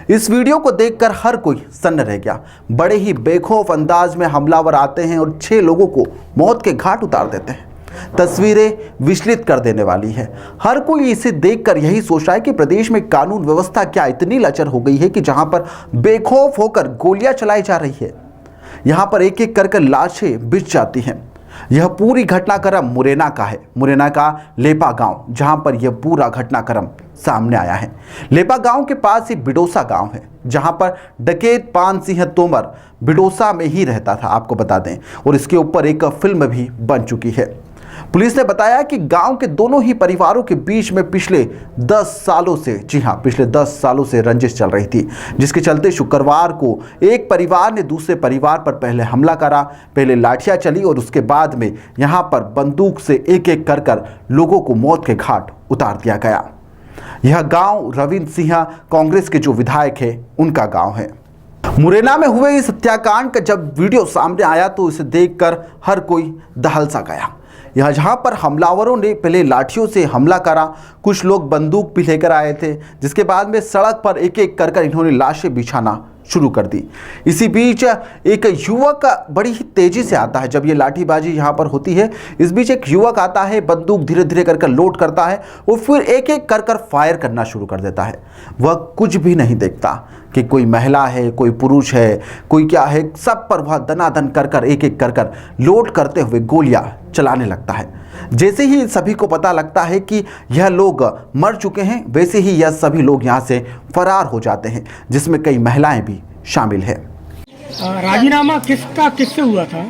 इस वीडियो को देखकर हर कोई सन्न रह गया। बड़े ही बेखौफ अंदाज में हमलावर आते हैं और 6 लोगों को मौत के घाट उतार देते हैं। तस्वीरें विचलित कर देने वाली है। हर कोई इसे देखकर यही सोच रहा है कि प्रदेश में कानून व्यवस्था क्या इतनी लचर हो गई है कि जहां पर बेखौफ होकर गोलियां चलाई जा रही है, यहां पर एक एक कर लाशें बिछ जाती हैं। यह पूरी घटनाक्रम मुरैना का है, मुरैना का लेपा गांव, जहां पर यह पूरा घटनाक्रम सामने आया है। लेपा गांव के पास ही बिडोसा गांव है, जहां पर डकैत पान सिंह तोमर बिडोसा में ही रहता था, आपको बता दें, और इसके ऊपर एक फिल्म भी बन चुकी है। पुलिस ने बताया कि गांव के दोनों ही परिवारों के बीच में पिछले 10 सालों से, जी हां, पिछले 10 सालों से रंजिश चल रही थी, जिसके चलते शुक्रवार को एक परिवार ने दूसरे परिवार पर पहले हमला करा। पहले लाठियां चली और उसके बाद में यहां पर बंदूक से एक एक कर लोगों को मौत के घाट उतार दिया गया। यह गांव रविंद्र सिंह कांग्रेस के जो विधायक है उनका गांव है। मुरैना में हुए इस हत्याकांड का जब वीडियो सामने आया तो इसे देखकर हर कोई दहल सा गया। यह जहां पर हमलावरों ने पहले लाठियों से हमला करा, कुछ लोग बंदूक भी लेकर आए थे, जिसके बाद में सड़क पर एक एक कर इन्होंने लाशें बिछाना शुरू कर दी। इसी बीच एक युवक बड़ी ही तेजी से आता है। जब ये लाठीबाजी यहाँ पर होती है, इस बीच एक युवक आता है, बंदूक धीरे धीरे कर लोड करता है और फिर एक एक कर फायर करना शुरू कर देता है। वह कुछ भी नहीं देखता कि कोई महिला है, कोई पुरुष है, कोई क्या है, सब पर वह दनादन कर एक एक कर लोड करते हुए गोलियां चलाने लगता है। जैसे ही सभी को पता लगता है कि यह लोग मर चुके हैं, वैसे ही यह सभी लोग यहाँ से फरार हो जाते हैं, जिसमें कई महिलाएं भी शामिल है। राजीनामा किससे हुआ था?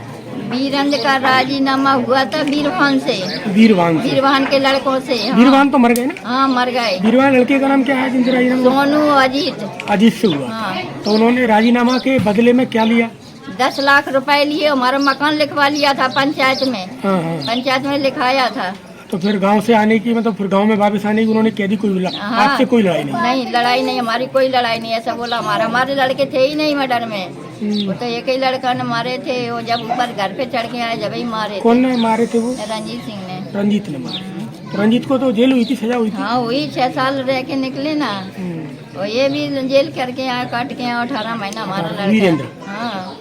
वीरेंद्र का राजीनामा हुआ था वीरवान से। वीरवान के लड़कों से। हाँ। वीरवान तो मर गए ना? हाँ, मर गए। वीरवान लड़के का नाम क्या है जिनसे राजीनामा? सोनू अजीत से हुआ। हाँ। तो उन्होंने राजीनामा के बदले में क्या लिया? 10 लाख रुपए लिए, हमारा मकान लिखवा लिया था पंचायत में। पंचायत में लिखाया था। तो फिर गांव से आने की, मतलब फिर गांव में वापस आने की उन्होंने कह दी? कोई आपसे कोई लड़ाई नहीं? नहीं, लड़ाई नहीं, हमारी कोई लड़ाई नहीं। ऐसा बोला। हमारे लड़के थे ही नहीं मर्डर में। वो तो एक ही लड़का ने मारे थे। वो जब ऊपर घर पे चढ़ के आए, जब ही मारे। कौन ने मारे थे? वो रंजीत सिंह ने। रंजीत ने मारे। तो रंजीत को तो जेल हुई थी, सजा हुई थी? हाँ, हुई। 6 साल रह के निकले ना। और ये भी जेल करके आया, काट के आया 18 महीना हमारा लड़का। वीरेंद्र? हाँ।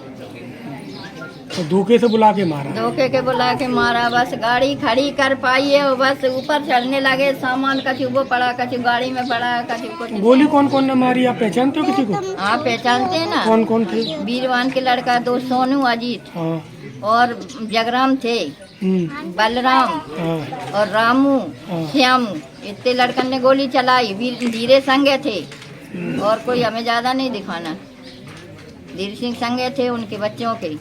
तो धोखे से बुला के मारा? धोखे के बुला के मारा। बस गाड़ी खड़ी कर पाई है, वो बस ऊपर चढ़ने लगे। सामान कछु वो पड़ा, कछु गाड़ी में पड़ा, कछु कुछ। गोली कौन कौन ने मारी? आप पहचानते हो किसी को? हाँ, पहचानते हैं ना। कौन कौन थे? वीरवान के लड़का 2 सोनू अजीत और जगराम थे, बलराम और रामू, श्यामू, इतने लड़कन ने गोली चलाई। धीरे संगे थे और कोई हमें ज्यादा नहीं दिखाना। धीरे सिंह संगे थे, उनके बच्चों के।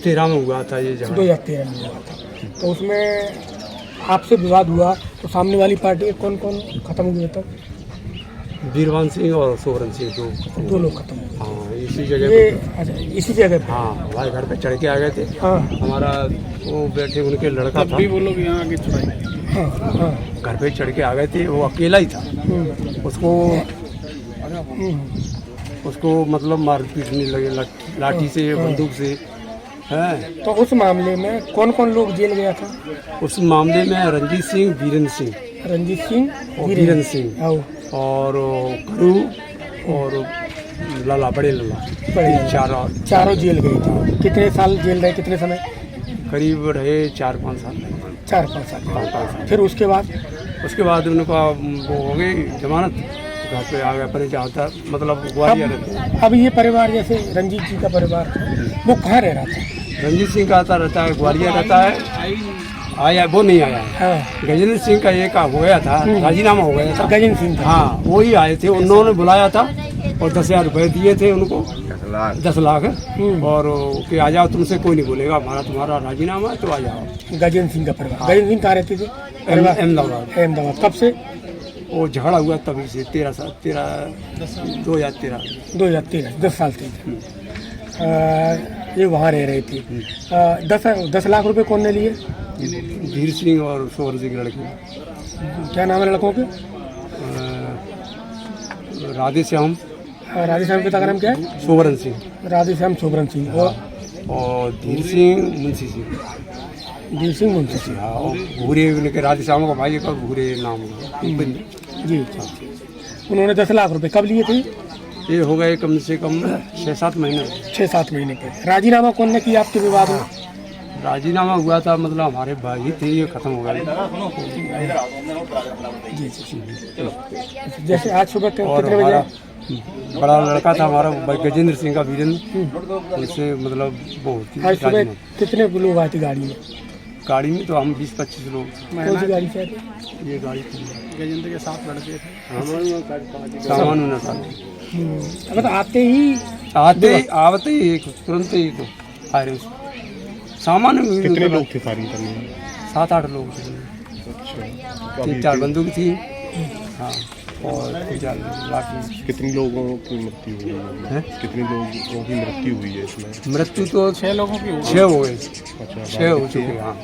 13 में हुआ था ये जगह। 2013 में हुआ था। तो उसमें आपसे विवाद हुआ, तो सामने वाली पार्टी कौन कौन खत्म हुए तक? वीरवान सिंह और सोवरन सिंह दो लोग खत्म हुए। हाँ, इसी जगह पे। अच्छा, इसी जगह पे? हाँ, हमारे घर पे चढ़ के आ गए थे। हाँ। हमारा वो बैठे उनके लड़का था। वो लोग यहाँ आगे चढ़ाई। हाँ। घर पे चढ़ के आ गए थे। वो अकेला ही था। उसको मतलब मार पीटने लगे लाठी से, बंदूक से। है। तो उस मामले में कौन कौन लोग जेल गया था? उस मामले में रंजीत सिंह, वीरेंद्र सिंह और करू और लाला, बड़े लाला, चारों जेल गए थे। कितने साल जेल रहे? कितने समय? करीब रहे 4-5 साल। 4-5 साल। फिर उसके बाद उनका वो हो गई जमानत, घर पे आ गया। पर जाता मतलब ग्वालियर रहता। अब ये परिवार, जैसे रंजीत जी का परिवार, वो कहाँ रह रहा था? रंजीत सिंह का रहता है ग्वालियर रहता है। आया वो नहीं आया है। गजेंद्र सिंह का एक हो गया था, राजीनामा हो गया था। गजेंद्र सिंह? हाँ, वो ही आए थे। उन्होंने बुलाया था और 10,000 रुपये दिए थे उनको, 10 लाख। और कि आ जाओ, तुमसे कोई नहीं बोलेगा, तुम्हारा राजीनामा है तो आ जाओ। गजेंद्र सिंह का परिवार? गजेंद्र सिंह कहाँ रहते थे? अहमदाबाद। कब से वो झगड़ा हुआ? तभी से 2013 10 साल थे। ये वहाँ रह रही थी। 10 लाख रुपए कौन ने लिए? धीर सिंह और सोवर सिंह लड़के। क्या नाम है लड़कों के? राधेश्याम। राधेश्याम पिता का नाम क्या है? सोवरन सिंह। राधेश्याम सोवरन सिंह। और धीर सिंह मुंशी सिंह। धीर सिंह मुंशी सिंह। हाँ, और भूरे उनके राधेश्याम का भाई का भूरे नाम। जी। उन्होंने 10 लाख रुपए कब लिए थे? ये हो गए कम से कम 6-7 महीने। 6-7 महीने पहले। राजीनामा कौन ने किया आपके विवाद में? राजीनामा हुआ था, मतलब हमारे भाई थे, ये खत्म हो गया। जैसे आज सुबह और कितने बजे? बड़ा लड़का था हमारा गजेंद्र सिंह का, वीरेंद्र, उससे मतलब बहुत आज सुबह कितने लोग आए थे गाड़ी में? गाड़ी में तो हम 20-25 लोग। कौन सी गाड़ी से? ये गाड़ी थी, गजेंद्र के 7 लड़के थे। सामान होना था। अब तो आते ही तुरंत ही तो फायरिंग। सामान कितने लोग थे फायरिंग करने में? 7-8 लोग थे। 3-4 बंदूक थी, हाँ, और 3-4 लाठी। कितने लोगों की मृत्यु हुई है? कितने लोगों की मृत्यु हुई है इसमें? मृत्यु तो 6 लोगों की 6 हो गए। अच्छा, 6 हो चुके हैं, हाँ।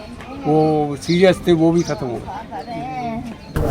वो सीरियस थे, वो भी खत्म हो गए।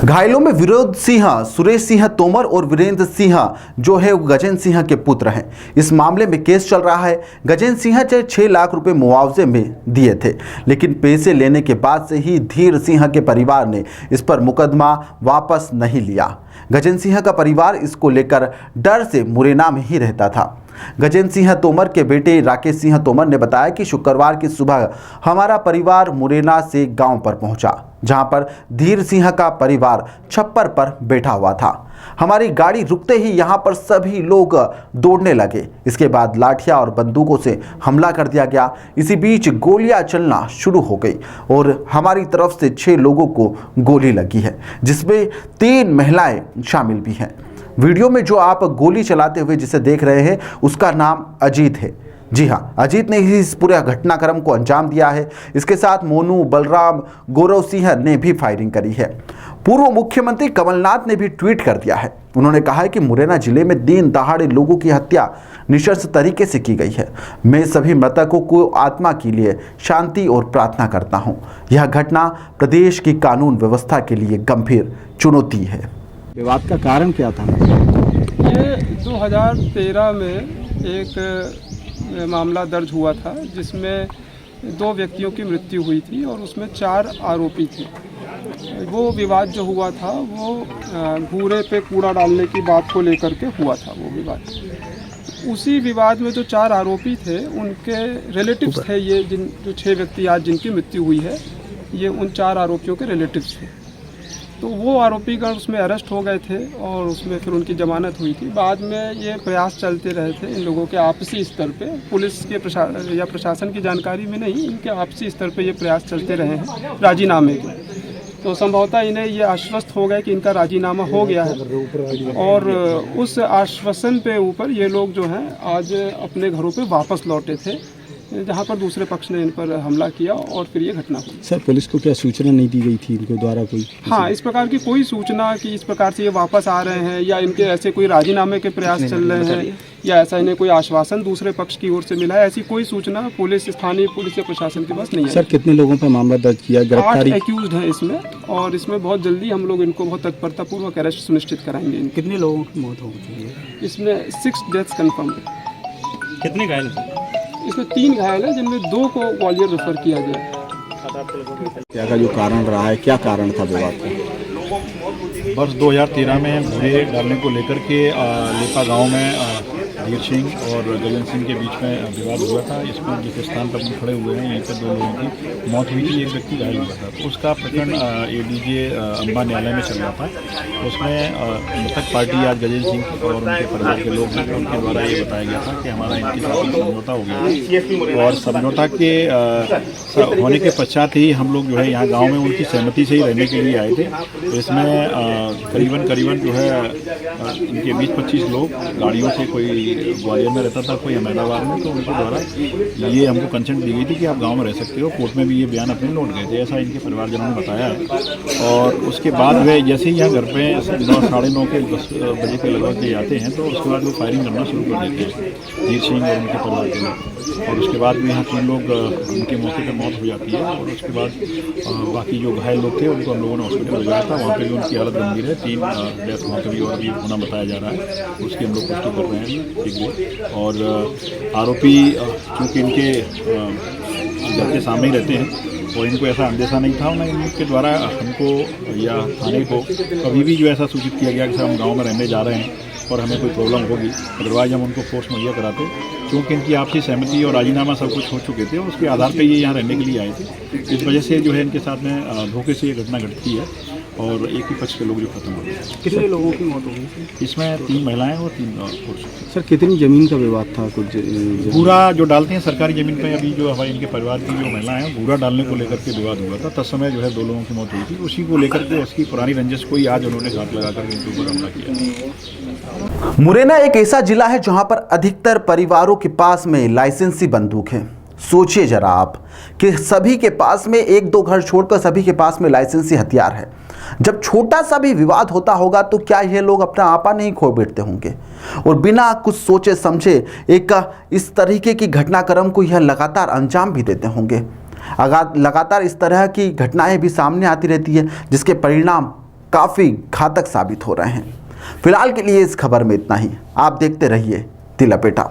घायलों में विनोद सिंह, सुरेश सिंह तोमर और वीरेंद्र सिंह जो है वो गजेंद्र सिंह के पुत्र हैं। इस मामले में केस चल रहा है। गजेंद्र सिंह 6 लाख रुपए मुआवजे में दिए थे, लेकिन पैसे लेने के बाद से ही धीर सिंह के परिवार ने इस पर मुकदमा वापस नहीं लिया। गजेंद्र सिंह का परिवार इसको लेकर डर से मुरैना में ही रहता था। गजेंद्र सिंह तोमर के बेटे राकेश सिंह तोमर ने बताया कि शुक्रवार की सुबह हमारा परिवार मुरैना से गांव पर पहुंचा, जहां पर धीर सिंह का परिवार छप्पर पर बैठा हुआ था। हमारी गाड़ी रुकते ही यहां पर सभी लोग दौड़ने लगे। इसके बाद लाठियां और बंदूकों से हमला कर दिया गया। इसी बीच गोलियां चलना शुरू हो गई और हमारी तरफ से 6 लोगों को गोली लगी है, जिसमें 3 महिलाएं शामिल भी हैं। वीडियो में जो आप गोली चलाते हुए जिसे देख रहे हैं उसका नाम अजीत है। जी हाँ, अजीत ने ही इस पूरे घटनाक्रम को अंजाम दिया है। इसके साथ मोनू, बलराम, गौरव सिंह ने भी फायरिंग करी है। पूर्व मुख्यमंत्री कमलनाथ ने भी ट्वीट कर दिया है। उन्होंने कहा है कि मुरैना जिले में दिन दहाड़े लोगों की हत्या निशंस तरीके से की गई है। मैं सभी मृतकों को आत्मा के लिए शांति और प्रार्थना करता हूँ। यह घटना प्रदेश की कानून व्यवस्था के लिए गंभीर चुनौती है। विवाद का कारण क्या था? ये 2013 में एक मामला दर्ज हुआ था, जिसमें 2 व्यक्तियों की मृत्यु हुई थी और उसमें 4 आरोपी थे। वो विवाद जो हुआ था वो घूरे पे कूड़ा डालने की बात को लेकर के हुआ था। वो विवाद, उसी विवाद में जो 4 आरोपी थे उनके रिलेटिव्स थे। ये जो 6 व्यक्ति आज जिनकी मृत्यु हुई है, ये उन 4 आरोपियों के रिलेटिव्स थे। तो वो आरोपीगण उसमें अरेस्ट हो गए थे और उसमें फिर उनकी जमानत हुई थी। बाद में ये प्रयास चलते रहे थे इन लोगों के आपसी स्तर पे, पुलिस के प्रशासन की जानकारी में नहीं, इनके आपसी स्तर पे ये प्रयास चलते रहे हैं राजीनामे के। तो संभवतः इन्हें ये आश्वस्त हो गए कि इनका राजीनामा हो गया है और उस आश्वासन पे ऊपर ये लोग जो हैं आज अपने घरों पे वापस लौटे थे, जहाँ पर दूसरे पक्ष ने इन पर हमला किया और फिर ये घटना हुई। सर, पुलिस को क्या सूचना नहीं दी गई थी इनके द्वारा कोई? हाँ, इस प्रकार की कोई सूचना कि इस प्रकार से ये वापस आ रहे हैं या इनके ऐसे कोई राजीनामे के प्रयास चल रहे हैं या ऐसा इन्हें कोई आश्वासन दूसरे पक्ष की ओर से मिला है, ऐसी कोई सूचना पुलिस, स्थानीय पुलिस या प्रशासन के पास नहीं है। सर, कितने लोगों पर मामला दर्ज किया? 8 एक्यूज्ड हैं इसमें और इसमें बहुत जल्दी हम लोग इनको बहुत तत्परता पूर्वक अरेस्ट सुनिश्चित कराएंगे। कितने लोगों की मौत हो गई है? इसमें 6 डेथ्स कन्फर्म है। कितने घायल हैं? इसमें 3 घायल है, जिनमें 2 को ग्वालियर रेफर किया गया। क्या का जो कारण रहा है, क्या कारण था विवाद का? वर्ष 2013 में भूरे डालने को लेकर के लेपा गांव में धीर सिंह और गजेंद्र सिंह के बीच में विवाद हुआ था। इसमें जिस स्थान पर हम खड़े हुए हैं, यहीं पर 2 लोगों की मौत हुई थी, एक व्यक्ति घायल हुआ था। तो उसका प्रकरण ADJ अम्बा न्यायालय में चल रहा था। उसमें मृतक पार्टी आज गजेंद्र सिंह और उनके परिवार के लोग हैं, उनके द्वारा ये बताया गया था कि हमारा इनके साथ समझौता हो गया और समझौता के होने के पश्चात ही हम लोग जो है यहाँ गाँव में उनकी सहमति से ही रहने के लिए आए थे। तो इसमें करीबन जो है इनके 20-25 लोग गाड़ियों से, कोई ग्वालियर में रहता था, कोई अहमदाबाद में, तो उनके द्वारा ये हमको कंसेंट दी गई थी कि आप गांव में रह सकते हो। कोर्ट में भी ये बयान अपने लौट गए थे, ऐसा इनके परिवारजनों ने बताया है। और उसके बाद वे जैसे ही यहाँ घर पे 9:30 के 10 बजे के लगभग ये आते हैं, तो उसके बाद वो फायरिंग करना शुरू कर देते हैं, धीर सिंह और उनके परिवार के लोग। और उसके बाद भी यहाँ 3 लोग उनके मौके पर मौत हो जाती है और उसके बाद बाकी जो घायल लोग थे उनको हम लोगों ने हॉस्पिटल ले जाया था। वहाँ पर भी उनकी हालत गंभीर है, 3 डेथ वहाँ पर भी और भी होना बताया जा रहा है, उसकी हम लोग पुष्टि कर रहे हैं। और आरोपी चूँकि इनके घर के सामने ही रहते हैं, और इनको ऐसा अंदेशा नहीं था, ना इनके द्वारा हमको या थाने को कभी भी जो ऐसा सूचित किया गया कि सर हम गाँव में रहने जा रहे हैं और हमें कोई प्रॉब्लम होगी, अदरवाइज हम उनको फोर्स मुहैया कराते। क्योंकि इनकी आपसी सहमति और राजीनामा सब कुछ हो चुके थे और उसके आधार पर ये यहाँ रहने के लिए आए थे। इस वजह से जो है इनके साथ में धोखे से ये घटना घटती है और एक ही पक्ष के लोग जो खत्म हो गए। कितने लोगों की मौत हो गई? इसमें 3 महिलाएं और 3 पुरुष। सर कितनी जमीन का विवाद था? कुछ बूरा जो डालते हैं सरकारी जमीन पे, अभी जो हमारे इनके परिवार की जो महिलाएं हैं बूरा डालने को लेकर के विवाद हुआ था। तत्समय जो है 2 लोगों की मौत हुई थी। उसी को लेकर के उसकी पुरानी रंजिश को ही आज उन्होंने घात लगाकर इनके ऊपर हमला किया। मुरैना एक ऐसा जिला है जहां पर अधिकतर परिवारों के पास में लाइसेंसी बंदूक है। सोचिए जरा आप कि सभी के पास में 1-2 घर छोड़कर सभी के पास में लाइसेंसी हथियार है। जब छोटा सा भी विवाद होता होगा तो क्या ये लोग अपना आपा नहीं खो बैठते होंगे और बिना कुछ सोचे समझे एक इस तरीके की घटनाक्रम को यह लगातार अंजाम भी देते होंगे। अगर लगातार इस तरह की घटनाएं भी सामने आती रहती है जिसके परिणाम काफ़ी घातक साबित हो रहे हैं। फिलहाल के लिए इस खबर में इतना ही। आप देखते रहिए तिलपेटा।